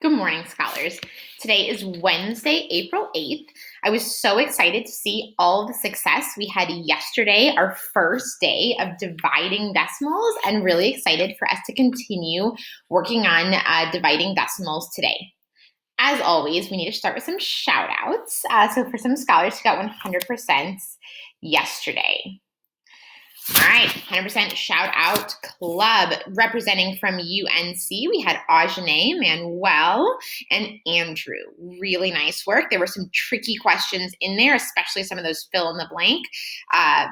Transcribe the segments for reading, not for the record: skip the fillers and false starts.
Good morning, scholars. Today is Wednesday, April 8th. I was so excited to see all the success we had yesterday, our first day of dividing decimals, and really excited for us to continue working on dividing decimals today. As always, we need to start with some shout outs. So for some scholars who got 100% yesterday. All right, 100% shout out club representing from UNC. We had Ajane, Manuel, and Andrew. Really nice work. There were some tricky questions in there, especially some of those fill in the blank,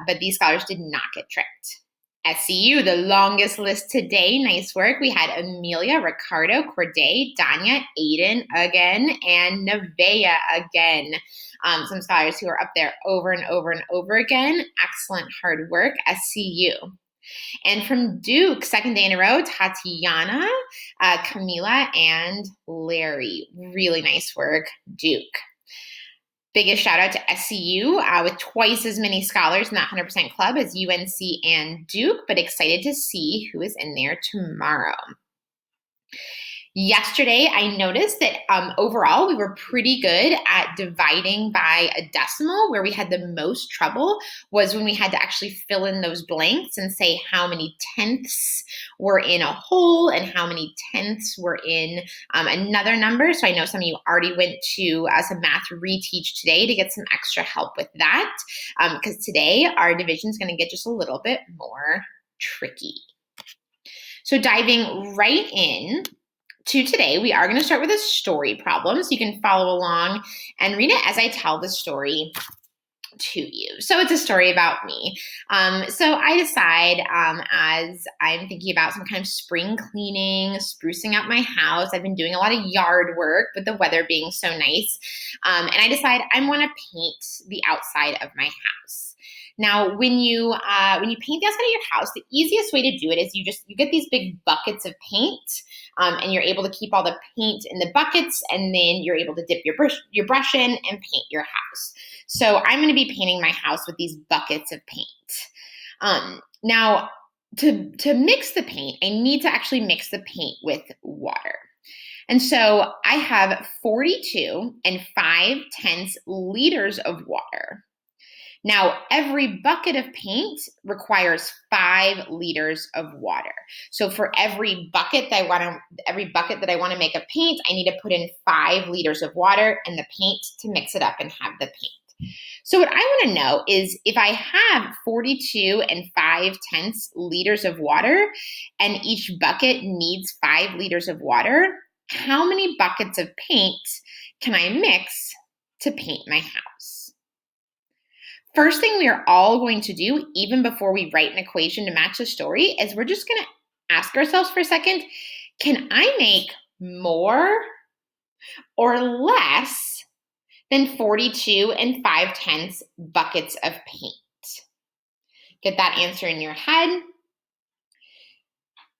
but these scholars did not get tricked. SCU, the longest list today. Nice work. We had Amelia, Ricardo, Corday, Danya, Aiden again, and Nevaeh again. Some scholars who are up there over and over and over again. Excellent hard work, SCU. And from Duke, second day in a row, Tatiana, Camila, and Larry. Really nice work, Duke. Biggest shout out to SCU with twice as many scholars in that 100% club as UNC and Duke, but excited to see who is in there tomorrow. Yesterday, I noticed that overall we were pretty good at dividing by a decimal. Where we had the most trouble was when we had to actually fill in those blanks and say how many tenths were in a whole and how many tenths were in another number. So I know some of you already went to some math reteach today to get some extra help with that, because today our division is going to get just a little bit more tricky. So diving right in to today, we are going to start with a story problem, so you can follow along and read it as I tell the story to you. So it's a story about me. So I decide as I'm thinking about some kind of spring cleaning, sprucing up my house. I've been doing a lot of yard work with the weather being so nice. And I decide I want to paint the outside of my house. Now, when you paint the outside of your house, the easiest way to do it is you get these big buckets of paint, and you're able to keep all the paint in the buckets, and then you're able to dip your brush in and paint your house. So I'm going to be painting my house with these buckets of paint. Now, to mix the paint, I need to actually mix the paint with water. And so I have 42 and 5/10 liters of water. Now, every bucket of paint requires 5 liters of water. So for every bucket that I want to make a paint, I need to put in 5 liters of water and the paint to mix it up and have the paint. So what I want to know is if I have 42 and 5/10 liters of water and each bucket needs 5 liters of water, how many buckets of paint can I mix to paint my house? First thing we are all going to do, even before we write an equation to match the story, is we're just going to ask ourselves for a second, can I make more or less than 42 and 5/10 buckets of paint? Get that answer in your head.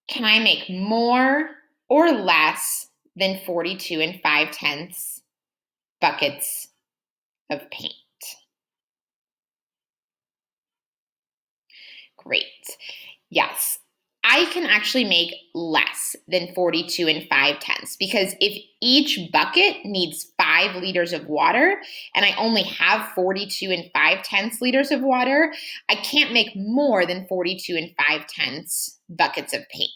Can I make more or less than 42 and 5/10 buckets of paint? Great. Yes, I can actually make less than 42 and 5/10 because if each bucket needs 5 liters of water and I only have 42 and 5/10 liters of water, I can't make more than 42 and 5/10 buckets of paint.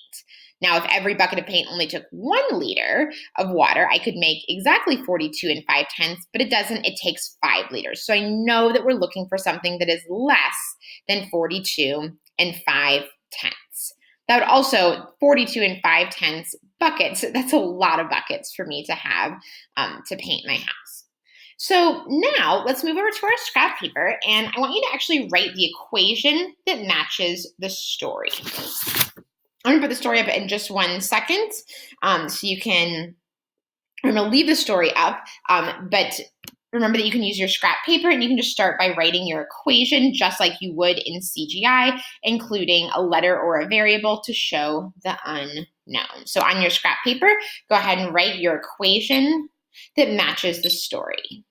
Now, if every bucket of paint only took 1 liter of water, I could make exactly 42 and 5/10, but it doesn't. It takes 5 liters. So I know that we're looking for something that is less than 42 and 5/10. That would also, 42 and 5/10 buckets, that's a lot of buckets for me to have to paint my house. So now let's move over to our scrap paper, and I want you to actually write the equation that matches the story. I'm going to put the story up in just 1 second, so you can, I'm going to leave the story up, but remember that you can use your scrap paper and you can just start by writing your equation just like you would in CGI, including a letter or a variable to show the unknown. So on your scrap paper, go ahead and write your equation that matches the story.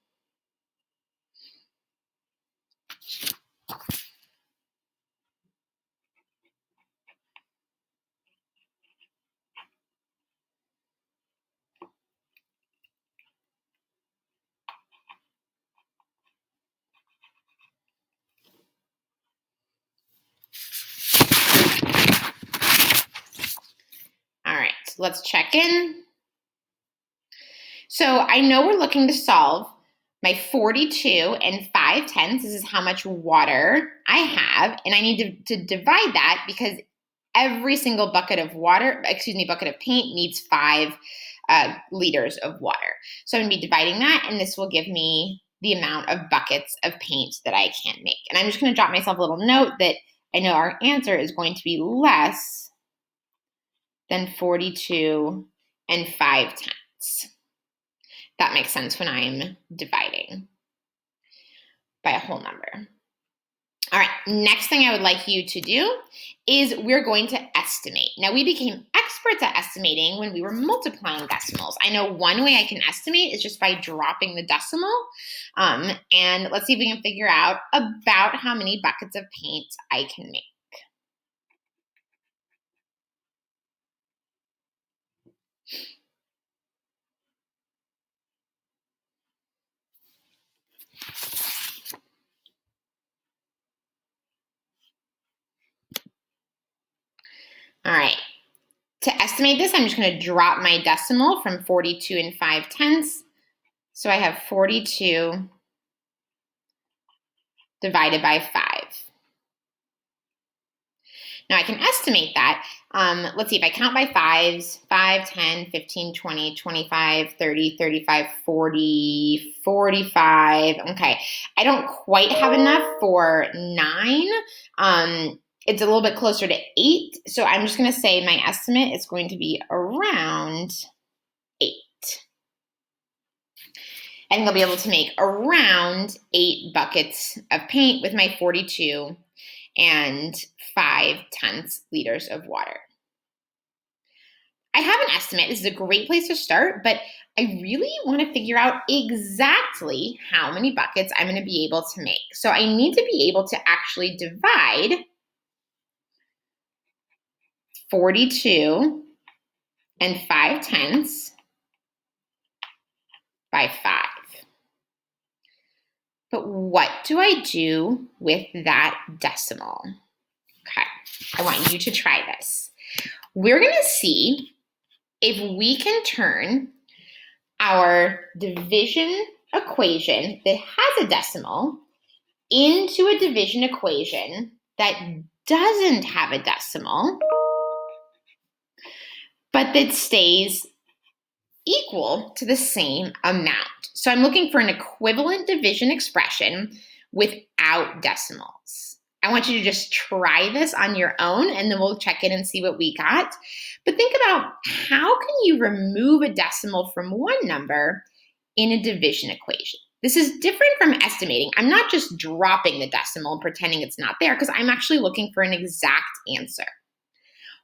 So let's check in. So I know we're looking to solve my 42 and 5/10. This is how much water I have, and I need to divide that because every single bucket of paint needs 5 liters of water. So I'm going to be dividing that, and this will give me the amount of buckets of paint that I can make. And I'm just going to drop myself a little note that I know our answer is going to be less than 42 and 5/10. That makes sense when I'm dividing by a whole number. All right, next thing I would like you to do is we're going to estimate. Now, we became experts at estimating when we were multiplying decimals. I know one way I can estimate is just by dropping the decimal. And let's see if we can figure out about how many buckets of paint I can make. All right. To estimate this, I'm just going to drop my decimal from 42 and 5/10. So I have 42 divided by 5. Now I can estimate that. Let's see, if I count by 5s, 5, 10, 15, 20, 25, 30, 35, 40, 45. Okay, I don't quite have enough for 9. It's a little bit closer to 8. So I'm just going to say my estimate is going to be around 8. And I'll be able to make around 8 buckets of paint with my 42 and 5/10 liters of water. I have an estimate. This is a great place to start, but I really want to figure out exactly how many buckets I'm going to be able to make. So I need to be able to actually divide 42 and 5/10 by 5. But what do I do with that decimal? Okay, I want you to try this. We're going to see if we can turn our division equation that has a decimal into a division equation that doesn't have a decimal, but that stays equal to the same amount. So I'm looking for an equivalent division expression without decimals. I want you to just try this on your own, and then we'll check in and see what we got. But think about, how can you remove a decimal from one number in a division equation? This is different from estimating. I'm not just dropping the decimal and pretending it's not there, because I'm actually looking for an exact answer.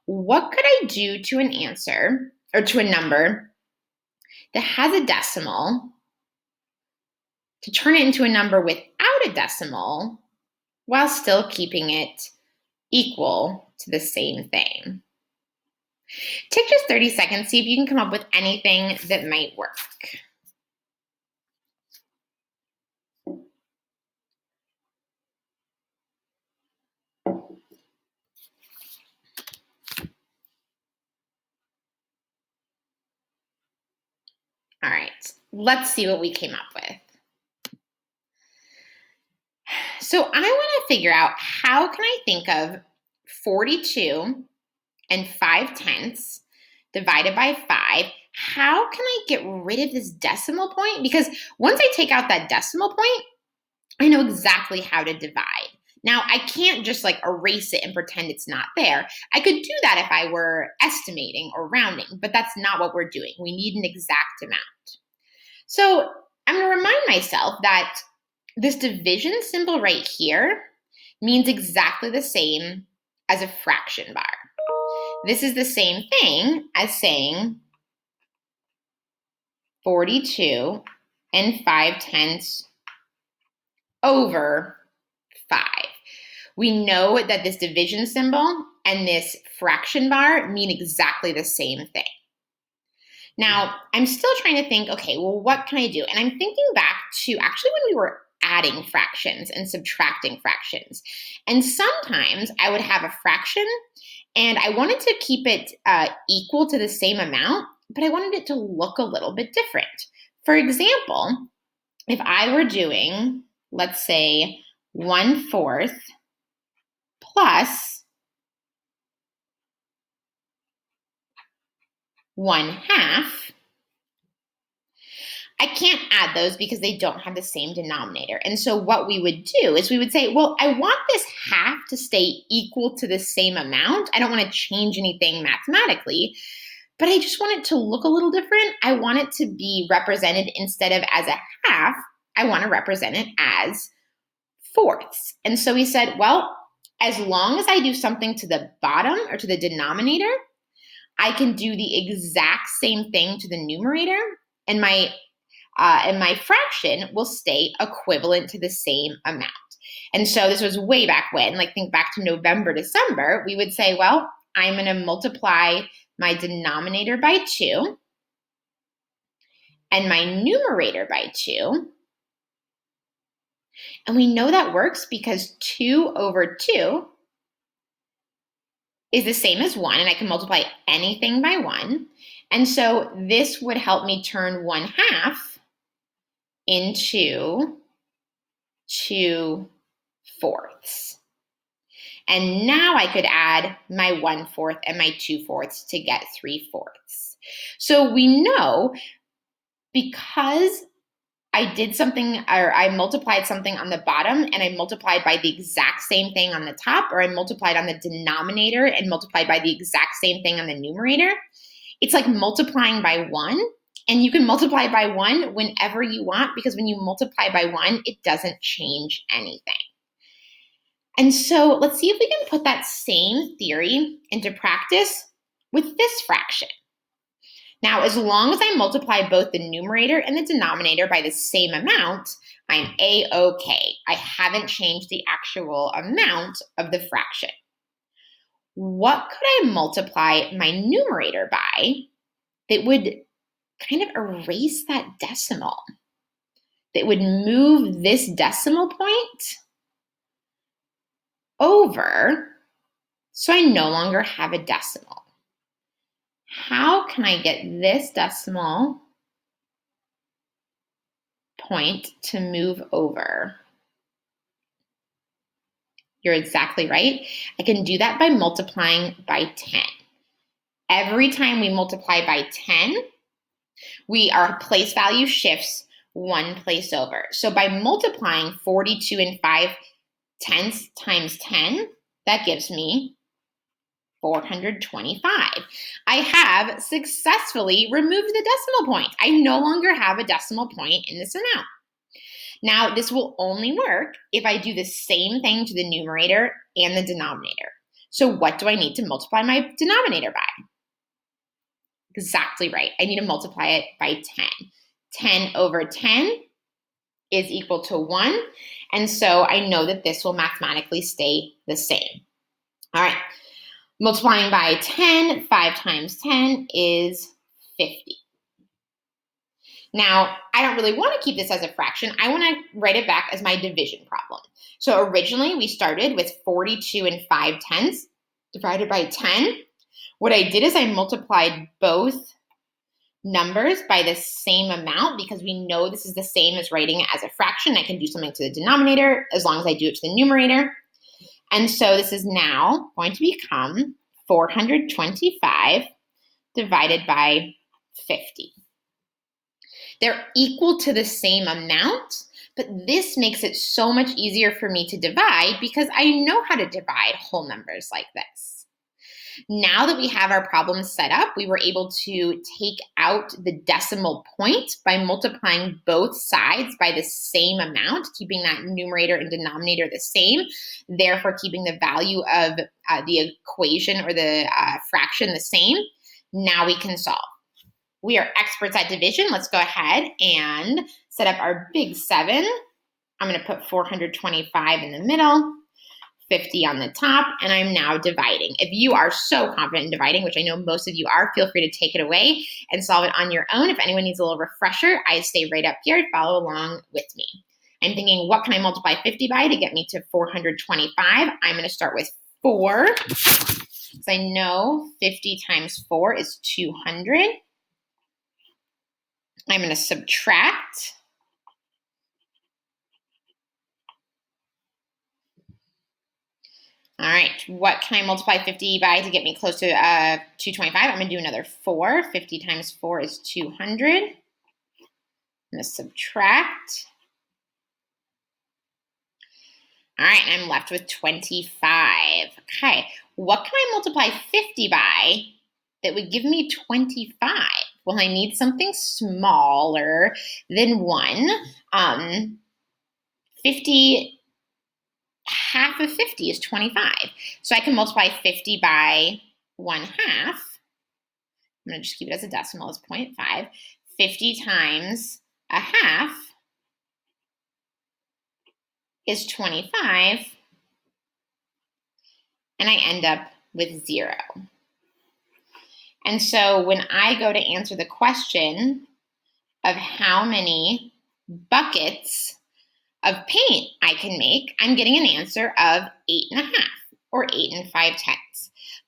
What could I do to an answer, or to a number that has a decimal, to turn it into a number without a decimal while still keeping it equal to the same thing? Take just 30 seconds, see if you can come up with anything that might work. All right, let's see what we came up with. So I want to figure out, how can I think of 42 and 5/10 divided by 5? How can I get rid of this decimal point? Because once I take out that decimal point, I know exactly how to divide. Now, I can't just erase it and pretend it's not there. I could do that if I were estimating or rounding, but that's not what we're doing. We need an exact amount. So I'm going to remind myself that this division symbol right here means exactly the same as a fraction bar. This is the same thing as saying 42 and 5/10 over 5. We know that this division symbol and this fraction bar mean exactly the same thing. Now, I'm still trying to think, okay, well, what can I do? And I'm thinking back to actually when we were adding fractions and subtracting fractions. And sometimes I would have a fraction and I wanted to keep it equal to the same amount, but I wanted it to look a little bit different. For example, if I were doing, let's say, 1/4 plus 1/2, I can't add those because they don't have the same denominator. And so what we would do is we would say, well, I want this half to stay equal to the same amount. I don't want to change anything mathematically, but I just want it to look a little different. I want it to be represented instead of as a half, I want to represent it as fourths. And so we said, well, as long as I do something to the bottom or to the denominator, I can do the exact same thing to the numerator, and my fraction will stay equivalent to the same amount. And so this was way back when, like think back to November, December, we would say, well, I'm going to multiply my denominator by 2 and my numerator by 2. And we know that works because 2 over 2 is the same as 1, and I can multiply anything by 1. And so this would help me turn 1/2 into 2/4. And now I could add my 1/4 and my 2/4 to get 3/4. So we know because I did something, or I multiplied something on the bottom and I multiplied by the exact same thing on the top, or I multiplied on the denominator and multiplied by the exact same thing on the numerator, it's like multiplying by 1. And you can multiply by 1 whenever you want, because when you multiply by 1, it doesn't change anything. And so let's see if we can put that same theory into practice with this fraction. Now, as long as I multiply both the numerator and the denominator by the same amount, I'm A-okay. I haven't changed the actual amount of the fraction. What could I multiply my numerator by that would kind of erase that decimal, that would move this decimal point over so I no longer have a decimal? How can I get this decimal point to move over? You're exactly right. I can do that by multiplying by 10. Every time we multiply by 10, our place value shifts one place over. So by multiplying 42 and 5/10 times 10, that gives me 425. I have successfully removed the decimal point. I no longer have a decimal point in this amount. Now, this will only work if I do the same thing to the numerator and the denominator. So what do I need to multiply my denominator by? Exactly right. I need to multiply it by 10. 10 over 10 is equal to 1. And so I know that this will mathematically stay the same. All right. Multiplying by 10, 5 times 10 is 50. Now, I don't really want to keep this as a fraction. I want to write it back as my division problem. So originally we started with 42 and 5/10 divided by 10. What I did is I multiplied both numbers by the same amount because we know this is the same as writing it as a fraction. I can do something to the denominator as long as I do it to the numerator. And so this is now going to become 425 divided by 50. They're equal to the same amount, but this makes it so much easier for me to divide because I know how to divide whole numbers like this. Now that we have our problem set up, we were able to take out the decimal point by multiplying both sides by the same amount, keeping that numerator and denominator the same, therefore keeping the value of the equation or the fraction the same. Now we can solve. We are experts at division. Let's go ahead and set up our big 7. I'm going to put 425 in the middle, 50 on the top, and I'm now dividing. If you are so confident in dividing, which I know most of you are, feel free to take it away and solve it on your own. If anyone needs a little refresher, I stay right up here and follow along with me. I'm thinking, what can I multiply 50 by to get me to 425? I'm going to start with 4, because I know 50 times 4 is 200. I'm going to subtract. All right, what can I multiply 50 by to get me close to 225? I'm going to do another 4. 50 times 4 is 200. I'm going to subtract. All right, and I'm left with 25. Okay, what can I multiply 50 by that would give me 25? Well, I need something smaller than 1. 50, half of 50 is 25. So I can multiply 50 by 1/2. I'm going to just keep it as a decimal as 0.5. 50 times a half is 25. And I end up with 0. And so when I go to answer the question of how many buckets of paint I can make, I'm getting an answer of 8.5 or 8 5/10.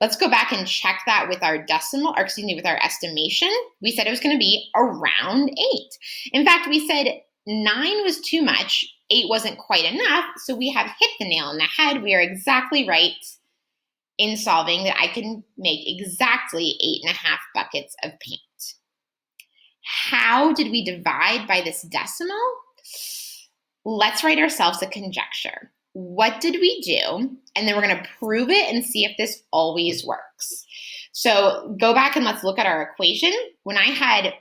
Let's go back and check that with our decimal, or excuse me, with our estimation. We said it was going to be around 8. In fact, we said 9 was too much, 8 wasn't quite enough, so we have hit the nail on the head. We are exactly right in solving that I can make exactly 8.5 buckets of paint. How did we divide by this decimal? Let's write ourselves a conjecture. What did we do? And then we're going to prove it and see if this always works. So go back and let's look at our equation. When I had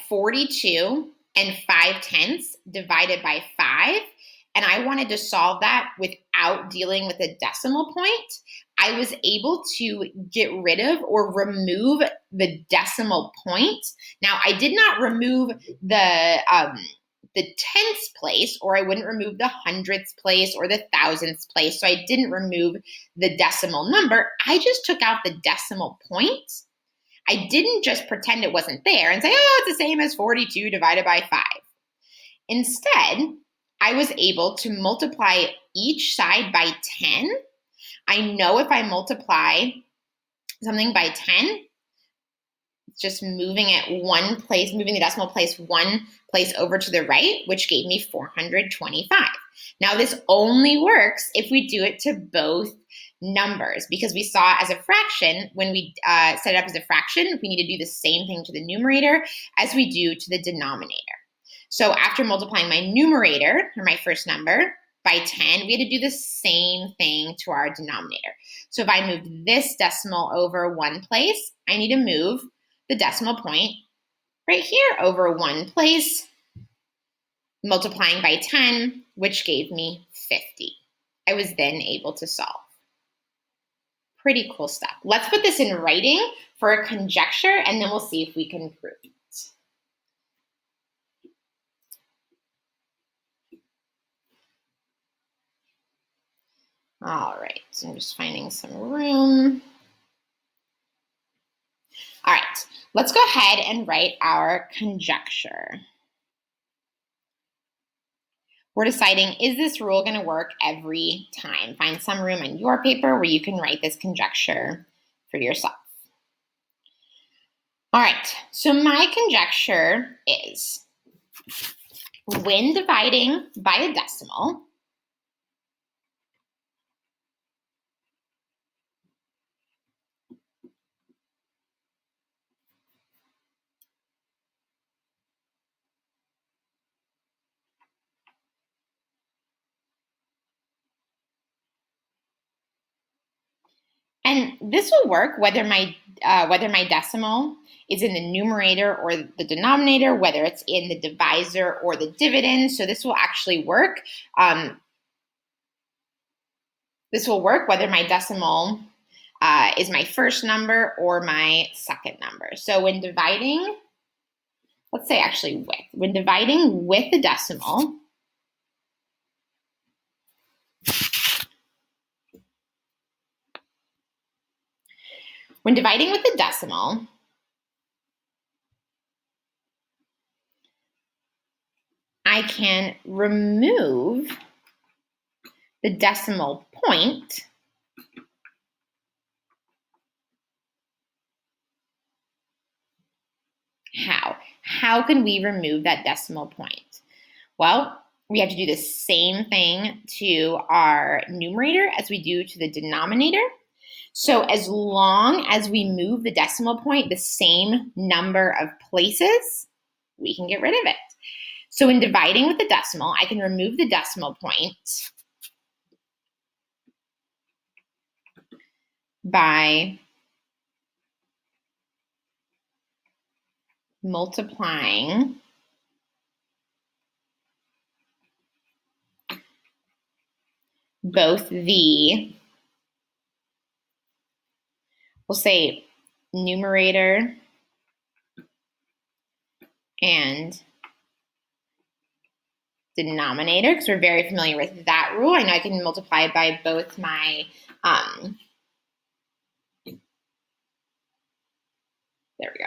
42 and 5/10 divided by 5, and I wanted to solve that without dealing with a decimal point, I was able to get rid of or remove the decimal point. Now, I did not remove the tenths place, or I wouldn't remove the hundredths place or the thousandths place. So I didn't remove the decimal number. I just took out the decimal point. I didn't just pretend it wasn't there and say, oh, it's the same as 42 divided by 5. Instead, I was able to multiply each side by 10. I know if I multiply something by 10, it's just moving it one place, moving the decimal place one place over to the right, which gave me 425. Now, this only works if we do it to both numbers, because we saw as a fraction, when we set it up as a fraction, we need to do the same thing to the numerator as we do to the denominator. So after multiplying my numerator, or my first number, by 10, we had to do the same thing to our denominator. So if I move this decimal over one place, I need to move the decimal point right here over one place, multiplying by 10, which gave me 50. I was then able to solve. Pretty cool stuff. Let's put this in writing for a conjecture, and then we'll see if we can prove it. All right, so I'm just finding some room. All right, let's go ahead and write our conjecture. We're deciding, is this rule going to work every time? Find some room in your paper where you can write this conjecture for yourself. All right, so my conjecture is, when dividing by a decimal, and this will work whether my decimal is in the numerator or the denominator, whether it's in the divisor or the dividend. So this will actually work. This will work whether my decimal is my first number or my second number. So when dividing, let's say actually when dividing with a decimal, I can remove the decimal point How? How can we remove that decimal point? Well, we have to do the same thing to our numerator as we do to the denominator. So as long as we move the decimal point the same number of places, we can get rid of it. So in dividing with the decimal, I can remove the decimal point by multiplying both the, we'll say, numerator and denominator, because we're very familiar with that rule. I know I can multiply by both my, there we go.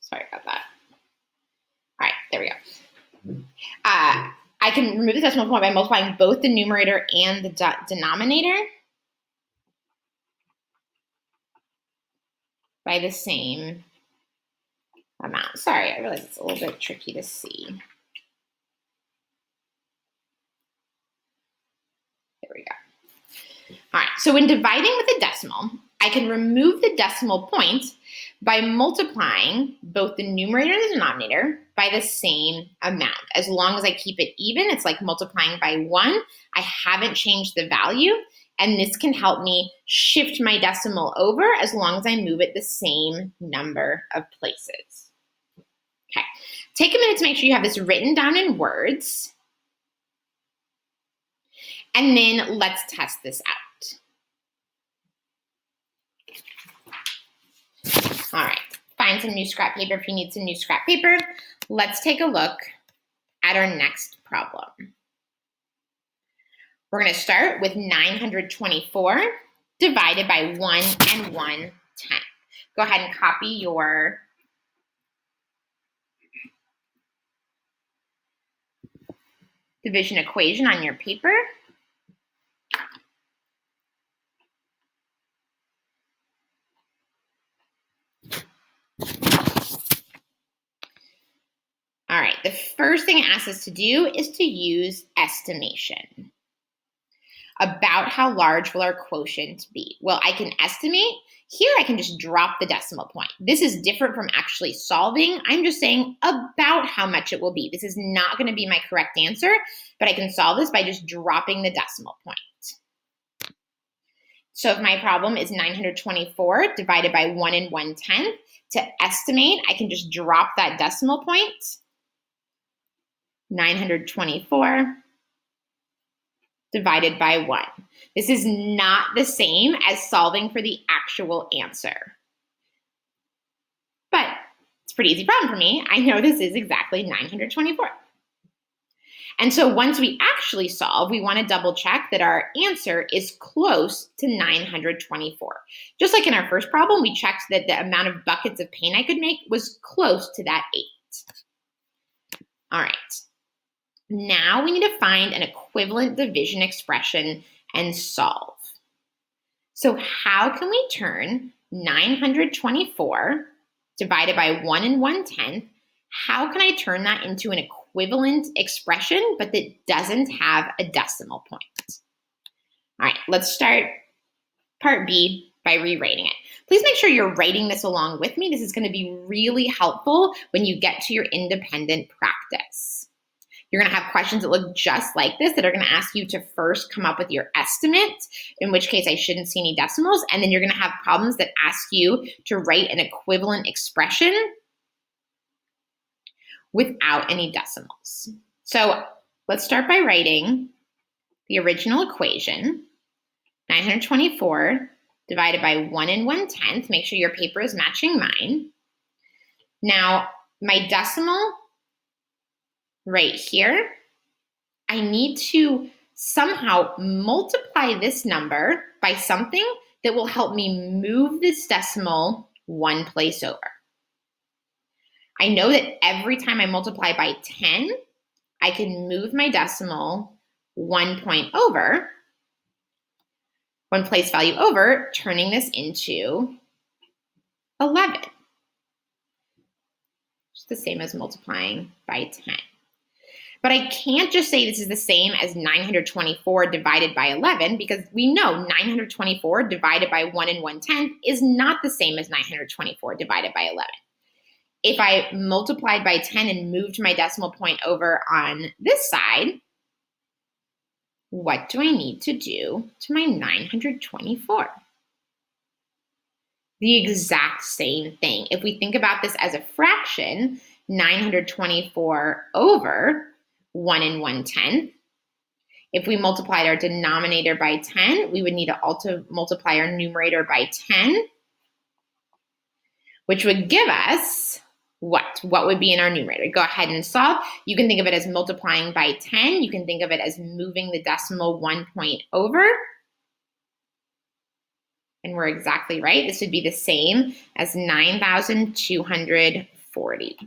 Sorry about that. All right, there we go. I can remove the decimal point by multiplying both the numerator and the denominator by the same amount. Sorry, I realize it's a little bit tricky to see. There we go. All right, so when dividing with a decimal, I can remove the decimal point by multiplying both the numerator and the denominator by the same amount. As long as I keep it even, it's like multiplying by 1. I haven't changed the value, and this can help me shift my decimal over as long as I move it the same number of places. Okay, take a minute to make sure you have this written down in words, and then let's test this out. All right, find some new scrap paper if you need some new scrap paper. Let's take a look at our next problem. We're going to start with 924 divided by 1 and 1/10. Go ahead and copy your division equation on your paper. All right, the first thing it asks us to do is to use estimation. About how large will our quotient be? Well, I can estimate. Here I can just drop the decimal point. This is different from actually solving. I'm just saying about how much it will be. This is not going to be my correct answer, but I can solve this by just dropping the decimal point. So if my problem is 924 divided by 1 and 1/10, to estimate, I can just drop that decimal point. 924 divided by 1. This is not the same as solving for the actual answer. But it's a pretty easy problem for me. I know this is exactly 924. And so once we actually solve, we want to double check that our answer is close to 924. Just like in our first problem, we checked that the amount of buckets of paint I could make was close to that 8. All right. Now we need to find an equivalent division expression and solve. So how can we turn 924 divided by 1 and 1/10, how can I turn that into an equivalent expression, but that doesn't have a decimal point? All right, let's start part B by rewriting it. Please make sure you're writing this along with me. This is going to be really helpful when you get to your independent practice. You're going to have questions that look just like this that are going to ask you to first come up with your estimate, in which case I shouldn't see any decimals, and then you're going to have problems that ask you to write an equivalent expression without any decimals. So let's start by writing the original equation, 924 divided by 1 and 1/10. Make sure your paper is matching mine. Now, my decimal right here, I need to somehow multiply this number by something that will help me move this decimal one place over. I know that every time I multiply by 10, I can move my decimal 1 point over, one place value over, turning this into 11. It's the same as multiplying by 10. But I can't just say this is the same as 924 divided by 11, because we know 924 divided by 1 and 1/10 is not the same as 924 divided by 11. If I multiplied by 10 and moved my decimal point over on this side, what do I need to do to my 924? The exact same thing. If we think about this as a fraction, 924 over 1 and 1/10. If we multiplied our denominator by 10, we would need to also multiply our numerator by 10, which would give us what? What would be in our numerator? Go ahead and solve. You can think of it as multiplying by 10. You can think of it as moving the decimal 1 point over. And we're exactly right. This would be the same as 9,240.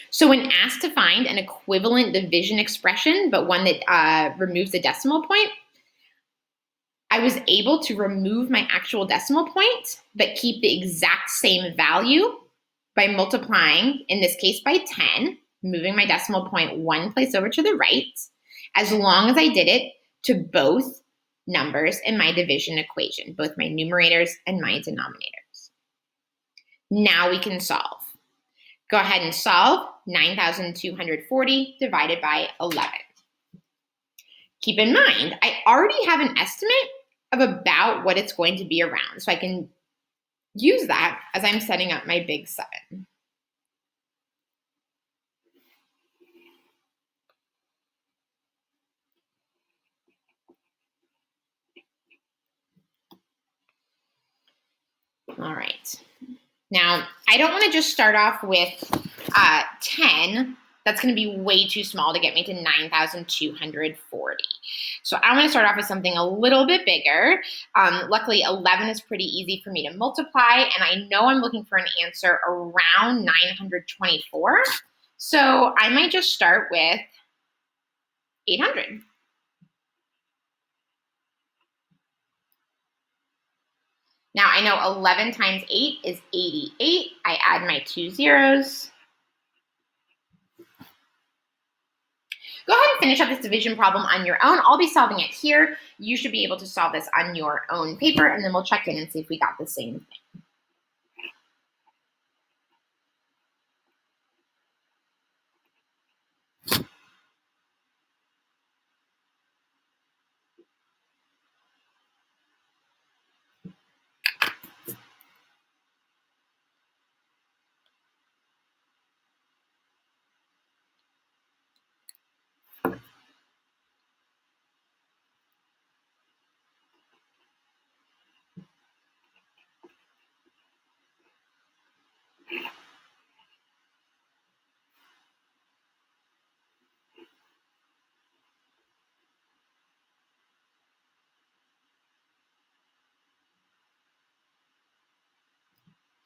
So when asked to find an equivalent division expression, but one that removes the decimal point, I was able to remove my actual decimal point, but keep the exact same value by multiplying, in this case by 10, moving my decimal point one place over to the right, as long as I did it to both numbers in my division equation, both my numerators and my denominators. Now we can solve. Go ahead and solve 9,240 divided by 11. Keep in mind, I already have an estimate of about what it's going to be around, so I can use that as I'm setting up my big 7. All right. Now, I don't want to just start off with 10. That's going to be way too small to get me to 9,240. So I want to start off with something a little bit bigger. Luckily, 11 is pretty easy for me to multiply, and I know I'm looking for an answer around 924. So I might just start with 800. Now I know 11 times 8 is 88. I add my 2 zeros. Go ahead and finish up this division problem on your own. I'll be solving it here. You should be able to solve this on your own paper, and then we'll check in and see if we got the same thing.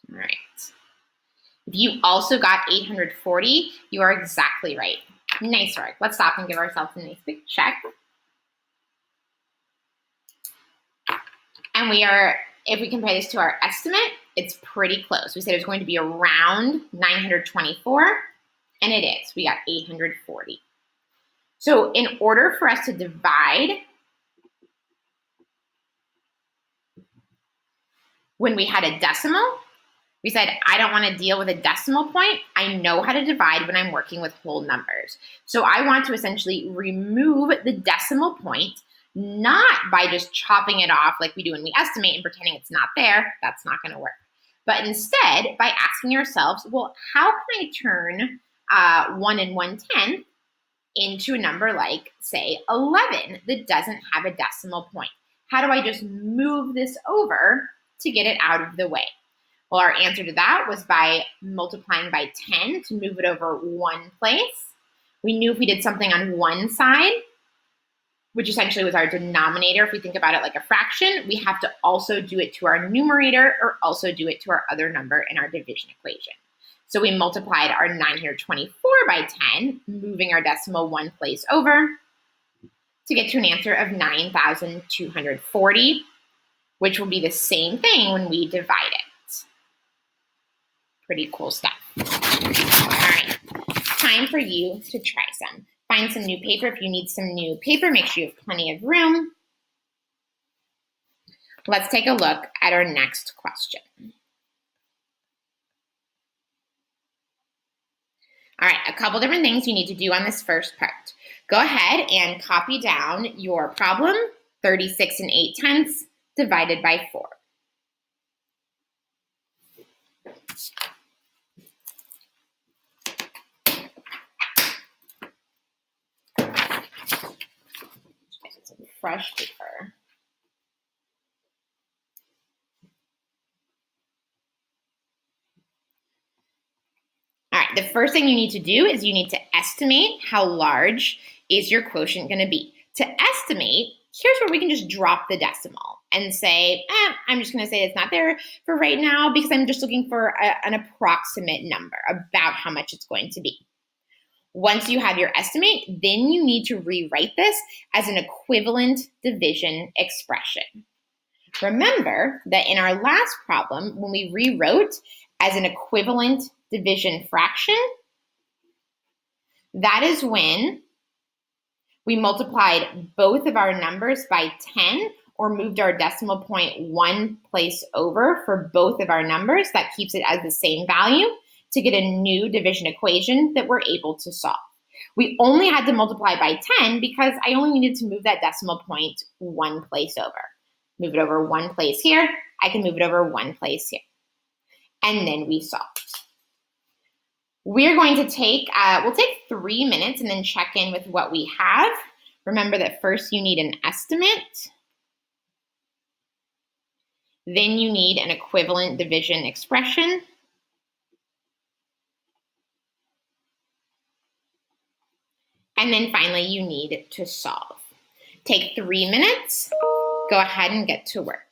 All right. If you also got 840, you are exactly right. Nice work. Let's stop and give ourselves a nice big check. And if we compare this to our estimate, it's pretty close. We said it was going to be around 924, and it is. We got 840. So in order for us to divide, when we had a decimal, we said, I don't want to deal with a decimal point. I know how to divide when I'm working with whole numbers. So I want to essentially remove the decimal point, not by just chopping it off like we do when we estimate and pretending it's not there. That's not going to work. But instead, by asking ourselves, well, how can I turn 1 and 1/10 into a number like, say, 11 that doesn't have a decimal point? How do I just move this over to get it out of the way? Well, our answer to that was by multiplying by 10 to move it over one place. We knew if we did something on one side, which essentially was our denominator. If we think about it like a fraction, we have to also do it to our numerator or also do it to our other number in our division equation. So we multiplied our 924 by 10, moving our decimal one place over to get to an answer of 9,240, which will be the same thing when we divide it. Pretty cool stuff. All right, time for you to try some. Find some new paper. If you need some new paper, make sure you have plenty of room. Let's take a look at our next question. All right, a couple different things you need to do on this first part. Go ahead and copy down your problem, 36 and 8/10 divided by 4. Some fresh paper. All right, the first thing you need to do is you need to estimate how large is your quotient going to be. To estimate, here's where we can just drop the decimal and say, I'm just going to say it's not there for right now because I'm just looking for an approximate number about how much it's going to be. Once you have your estimate, then you need to rewrite this as an equivalent division expression. Remember that in our last problem, when we rewrote as an equivalent division fraction, that is when we multiplied both of our numbers by 10 or moved our decimal point one place over for both of our numbers. That keeps it as the same value to get a new division equation that we're able to solve. We only had to multiply by 10 because I only needed to move that decimal point one place over. Move it over one place here. I can move it over one place here. And then we solved. We're going to take, we'll take 3 minutes and then check in with what we have. Remember that first you need an estimate. Then you need an equivalent division expression. And then finally you need to solve. Take 3 minutes, go ahead and get to work.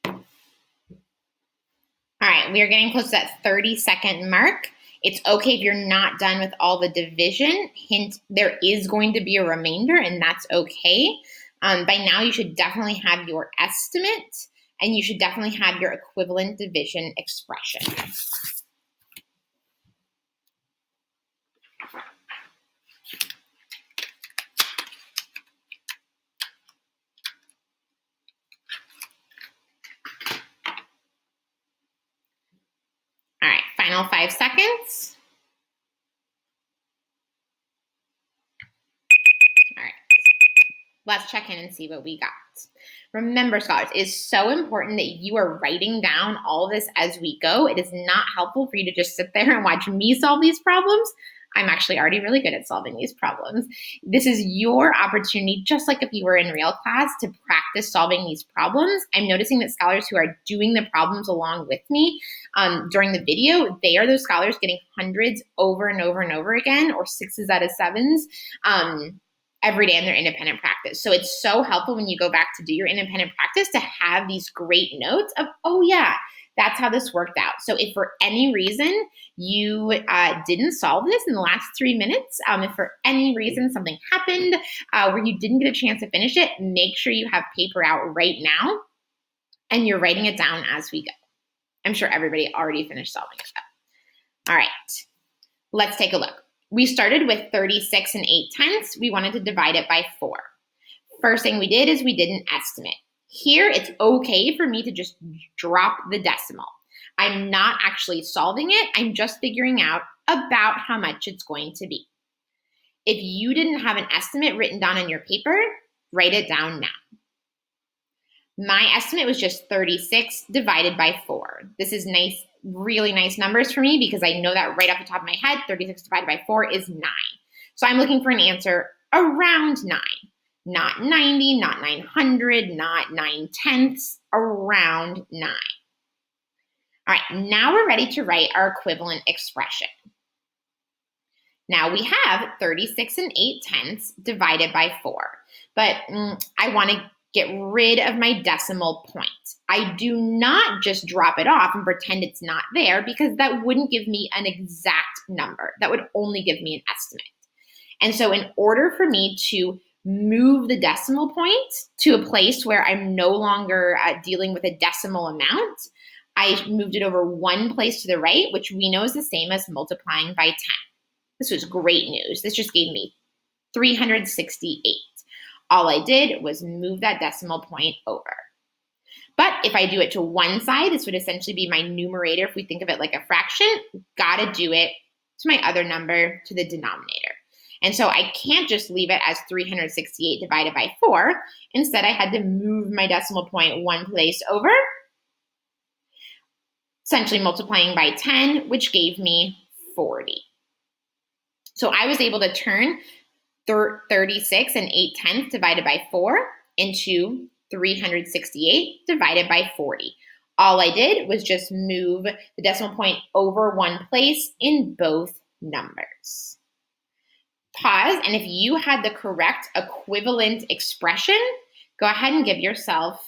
All right, we are getting close to that 30-second mark. It's okay if you're not done with all the division. Hint, there is going to be a remainder, and that's okay. By now, you should definitely have your estimate, and you should definitely have your equivalent division expression. All right, final 5 seconds. All right, let's check in and see what we got. Remember, scholars, it is so important that you are writing down all of this as we go. It is not helpful for you to just sit there and watch me solve these problems. I'm actually already really good at solving these problems. This is your opportunity, just like if you were in real class, to practice solving these problems. I'm noticing that scholars who are doing the problems along with me during the video, they are those scholars getting hundreds over and over and over again, or 6s out of 7s. Every day in their independent practice. So it's so helpful when you go back to do your independent practice to have these great notes of, oh yeah, that's how this worked out. So if for any reason you didn't solve this in the last 3 minutes, if for any reason something happened where you didn't get a chance to finish it, make sure you have paper out right now and you're writing it down as we go. I'm sure everybody already finished solving it though. All right, let's take a look. We started with 36 and 8/10. We wanted to divide it by 4. First thing we did is we did an estimate. Here, it's okay for me to just drop the decimal. I'm not actually solving it. I'm just figuring out about how much it's going to be. If you didn't have an estimate written down on your paper, write it down now. My estimate was just 36 divided by 4. This is nice, really nice numbers for me because I know that right off the top of my head, 36 divided by 4 is 9. So I'm looking for an answer around 9. Not 90, not 900, not 9/10, around 9. All right, now we're ready to write our equivalent expression. Now we have 36 and 8/10 divided by 4, but I want to get rid of my decimal point. I do not just drop it off and pretend it's not there because that wouldn't give me an exact number. That would only give me an estimate. And so in order for me to move the decimal point to a place where I'm no longer dealing with a decimal amount, I moved it over one place to the right, which we know is the same as multiplying by 10. This was great news. This just gave me 368. All I did was move that decimal point over. But if I do it to one side, this would essentially be my numerator. If we think of it like a fraction, gotta do it to my other number, to the denominator. And so I can't just leave it as 368 divided by 4. Instead, I had to move my decimal point one place over, essentially multiplying by 10, which gave me 40. So I was able to turn 36 and 8/10 divided by 4 into 368 divided by 40. All I did was just move the decimal point over one place in both numbers. Pause, and if you had the correct equivalent expression, go ahead and give yourself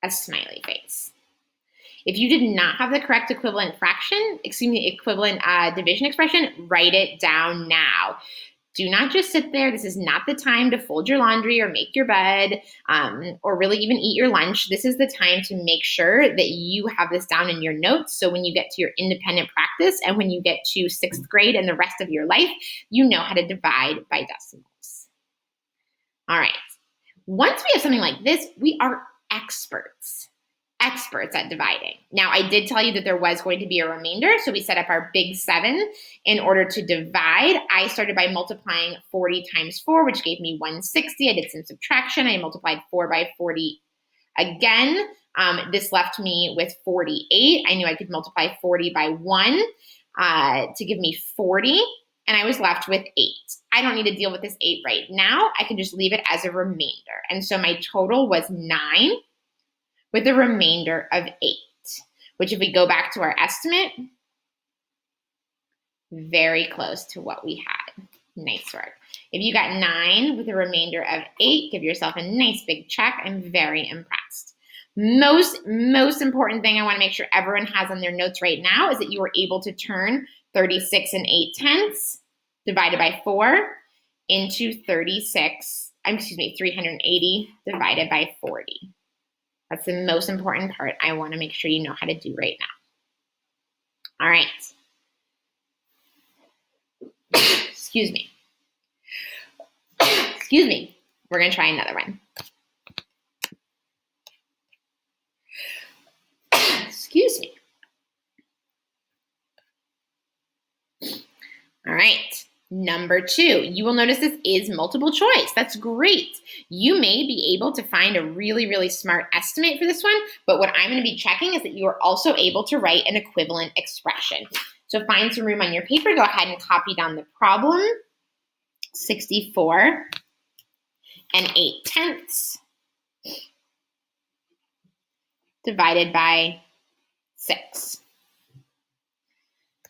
a smiley face. If you did not have the correct equivalent equivalent division expression, write it down now. Do not just sit there. This is not the time to fold your laundry or make your bed or really even eat your lunch. This is the time to make sure that you have this down in your notes. So when you get to your independent practice and when you get to 6th grade and the rest of your life, you know how to divide by decimals. All right. Once we have something like this, we are experts at dividing. Now, I did tell you that there was going to be a remainder, so we set up our big 7. In order to divide, I started by multiplying 40 times 4, which gave me 160. I did some subtraction. I multiplied 4 by 40 again. This left me with 48. I knew I could multiply 40 by 1 to give me 40, and I was left with 8. I don't need to deal with this 8 right now. I can just leave it as a remainder. And so my total was 9. With a remainder of 8, which if we go back to our estimate, very close to what we had. Nice work. If you got 9 with a remainder of 8, give yourself a nice big check. I'm very impressed. Most important thing I want to make sure everyone has on their notes right now is that you were able to turn 36 and 8/10 divided by 4 into 380 divided by 40. That's the most important part I want to make sure you know how to do right now. All right. Excuse me. Excuse me. We're going to try another one. Excuse me. All right. Number 2, you will notice this is multiple choice. That's great. You may be able to find a really, really smart estimate for this one, but what I'm going to be checking is that you are also able to write an equivalent expression. So find some room on your paper. Go ahead and copy down the problem. 64 and 8/10 divided by 6.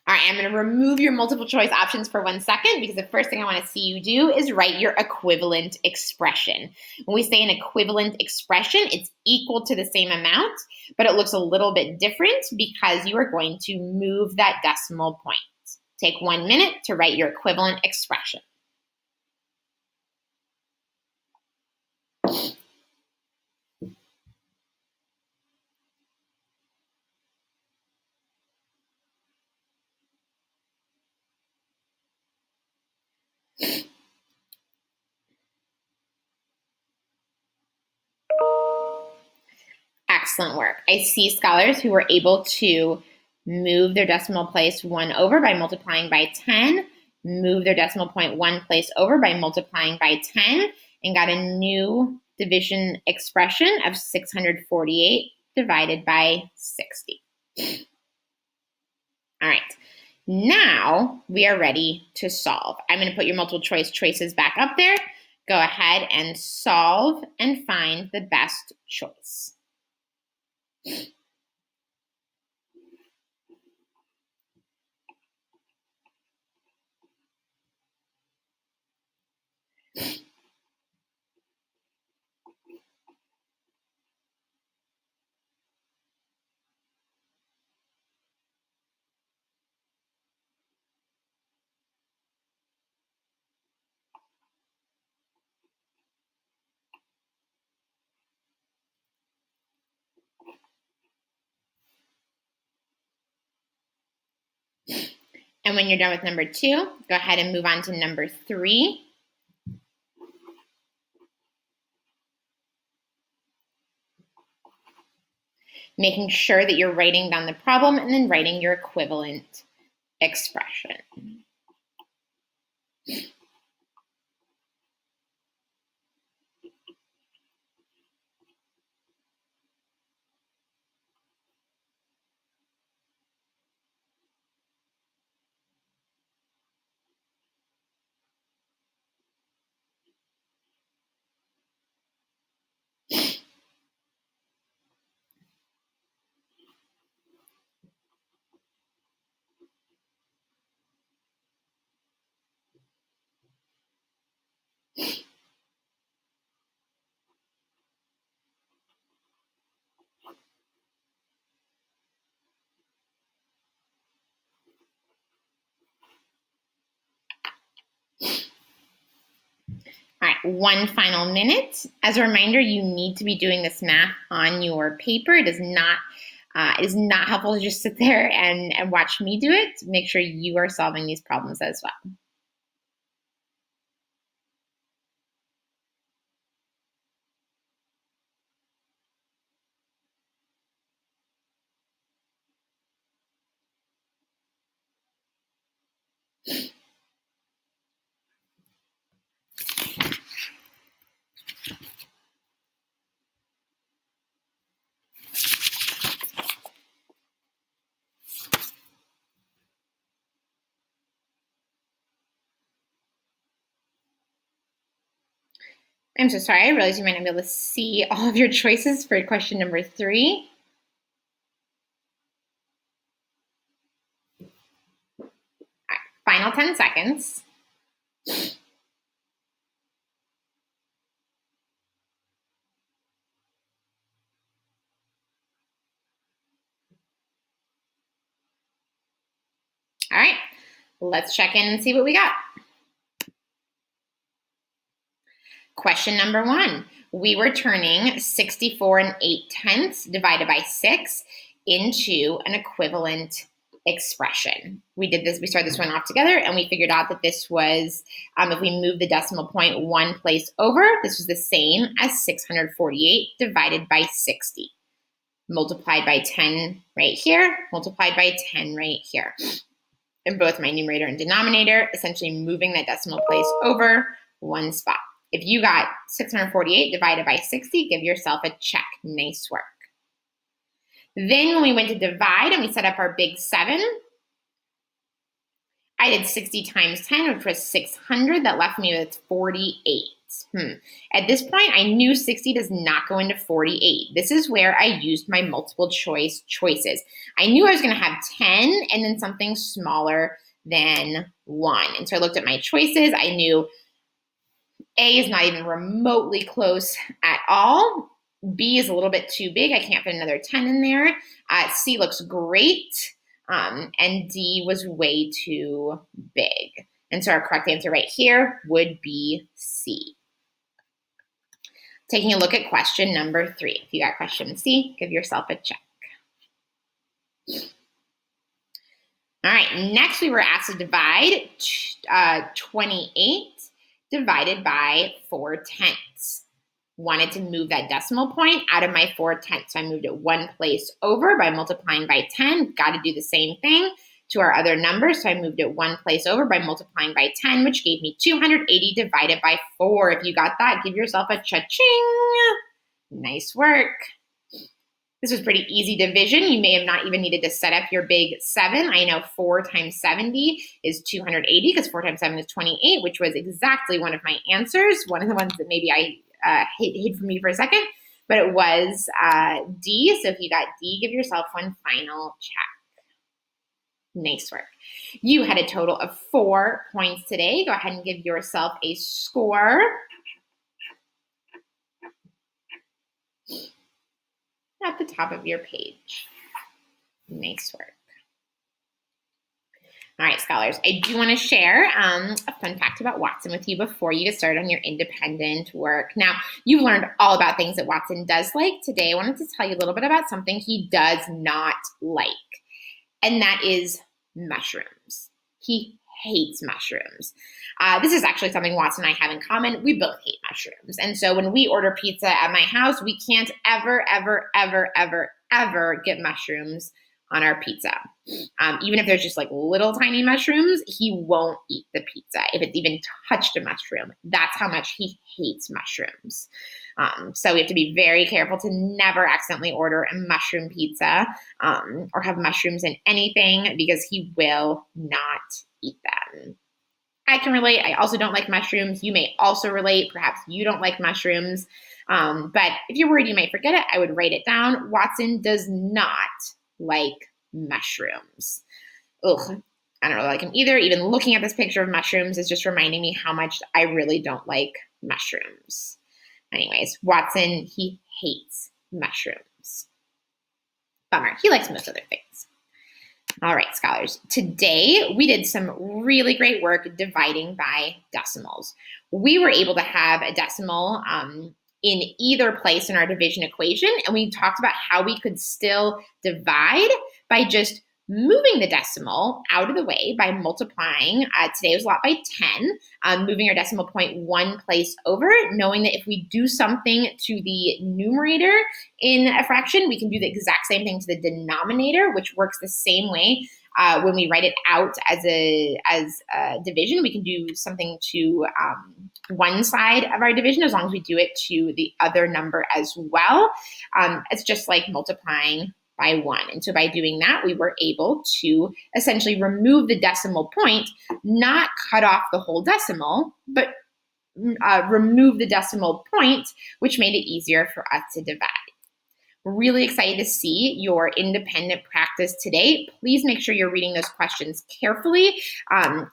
All right, I'm going to remove your multiple choice options for 1 second because the first thing I want to see you do is write your equivalent expression. When we say an equivalent expression, it's equal to the same amount, but it looks a little bit different because you are going to move that decimal point. Take 1 minute to write your equivalent expression. Excellent work. I see scholars who were able to move their decimal place 1 over by multiplying by 10, move their decimal point 1 place over by multiplying by 10, and got a new division expression of 648 divided by 60. All right. Now we are ready to solve. I'm going to put your multiple choice choices back up there. Go ahead and solve and find the best choice. And when you're done with number 2, go ahead and move on to number 3. Making sure that you're writing down the problem and then writing your equivalent expression. All right, 1 final minute. As a reminder, you need to be doing this math on your paper. It is not helpful to just sit there and watch me do it. Make sure you are solving these problems as well. I'm so sorry. I realize you might not be able to see all of your choices for question number 3. All right, final 10 seconds. All right, let's check in and see what we got. Question number 1. We were turning 64 and 8/10 divided by 6 into an equivalent expression. We did this, we started this one off together, and we figured out that this was, if we move the decimal point one place over, this was the same as 648 divided by 60. Multiplied by 10 right here, multiplied by 10 right here. In both my numerator and denominator, essentially moving that decimal place over one spot. If you got 648 divided by 60, give yourself a check. Nice work. Then when we went to divide and we set up our big 7, I did 60 times 10, which was 600. That left me with 48. At this point, I knew 60 does not go into 48. This is where I used my multiple choice choices. I knew I was going to have 10 and then something smaller than 1. And so I looked at my choices. I knew A is not even remotely close at all. B is a little bit too big. I can't fit another 10 in there. C looks great. And D was way too big. And so our correct answer right here would be C. Taking a look at question number 3. If you got question C, give yourself a check. All right, next we were asked to divide 28 divided by 4/10. Wanted to move that decimal point out of my 4/10. So I moved it one place over by multiplying by 10. Got to do the same thing to our other numbers. So I moved it one place over by multiplying by 10, which gave me 280 divided by 4. If you got that, give yourself a cha-ching. Nice work. This was pretty easy division. You may have not even needed to set up your big 7. I know 4 times 70 is 280 because 4 times 7 is 28, which was exactly one of my answers. One of the ones that maybe I hid from you for a second, but it was D. So if you got D, give yourself one final check. Nice work. You had a total of 4 points today. Go ahead and give yourself a score. At the top of your page. Nice work. All right, scholars, I do want to share a fun fact about Watson with you before you get started on your independent work. Now, you've learned all about things that Watson does like. Today, I wanted to tell you a little bit about something he does not like, and that is mushrooms. He hates mushrooms. This is actually something Watson and I have in common. We both hate mushrooms. And so when we order pizza at my house, we can't ever, ever, ever, ever, ever get mushrooms on our pizza. Even if there's just like little tiny mushrooms, he won't eat the pizza if it's even touched a mushroom. That's how much he hates mushrooms. So we have to be very careful to never accidentally order a mushroom pizza or have mushrooms in anything because he will not eat them. I can relate. I also don't like mushrooms. You may also relate. Perhaps you don't like mushrooms. But if you're worried you might forget it, I would write it down. Watson does not like mushrooms. Ugh, I don't really like him either. Even looking at this picture of mushrooms is just reminding me how much I really don't like mushrooms. Anyways, Watson, he hates mushrooms. Bummer. He likes most other things. All right, scholars. Today, we did some really great work dividing by decimals. We were able to have a decimal in either place in our division equation, and we talked about how we could still divide by just moving the decimal out of the way by multiplying. Today was a lot by 10, moving our decimal point one place over, knowing that if we do something to the numerator in a fraction, we can do the exact same thing to the denominator, which works the same way. When we write it out as a division, we can do something to one side of our division as long as we do it to the other number as well. It's just like multiplying by 1. And so by doing that, we were able to essentially remove the decimal point, not cut off the whole decimal, but remove the decimal point, which made it easier for us to divide. Really excited to see your independent practice today. Please make sure you're reading those questions carefully.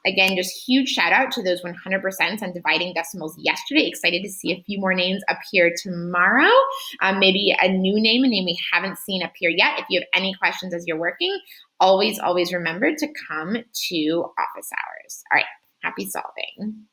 Again, just huge shout out to those 100% on dividing decimals yesterday. Excited to see a few more names appear tomorrow. Maybe a new name, a name we haven't seen appear yet. If you have any questions as you're working, always remember to come to office hours. All right, happy solving.